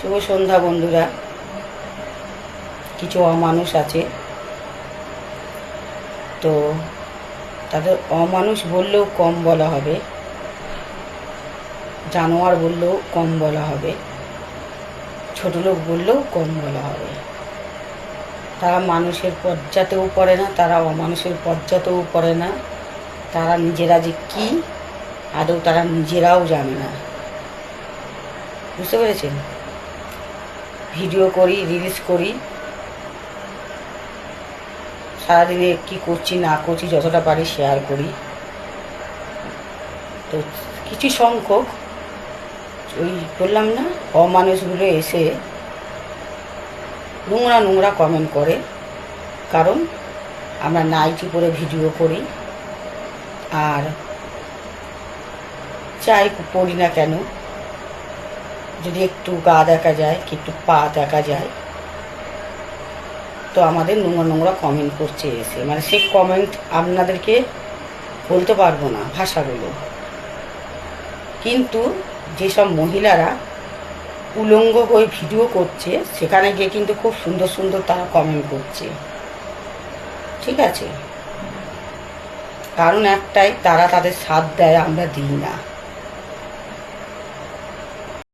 শুভ সন্ধ্যা বন্ধুরা। কিছু অমানুষ আছে, তো তাদের অমানুষ বললেও কম বলা হবে, জানোয়ার বললেও কম বলা হবে, ছোট লোক বললেও কম বলা হবে। তারা মানুষের পর্যাতেও পড়ে না, তারা অমানুষের পর্যাতেও পড়ে না। তারা নিজেরা যে কী আদৌ তারা নিজেরাও জানে না। বুঝতে পেরেছেন? ভিডিও করি, রিলস করি, সারাদিনে কী করছি না করছি যতটা পারি শেয়ার করি। তো কিছু সংখ্যক ওই বললাম না, অমানুষগুলো এসে নোংরা নোংরা কমেন্ট করে। কারণ আমরা নাইটি পরে ভিডিও করি, আর যাই পড়ি না কেন, যদি একটু গা দেখা যায় কি একটু পা দেখা যায়, তো আমাদের নোংরা নোংরা কমেন্ট করছে এসে। মানে সে কমেন্ট আপনাদেরকে বলতে পারবো না ভাষাগুলো, কিন্তু যেসব মহিলারা উলঙ্গ হয়ে ভিডিও করছে সেখানে গিয়ে কিন্তু খুব সুন্দর সুন্দর তারা কমেন্ট করছে। ঠিক আছে, কারণ একটাই, তারা তাদের সাথ দেয়, আমরা দিই না।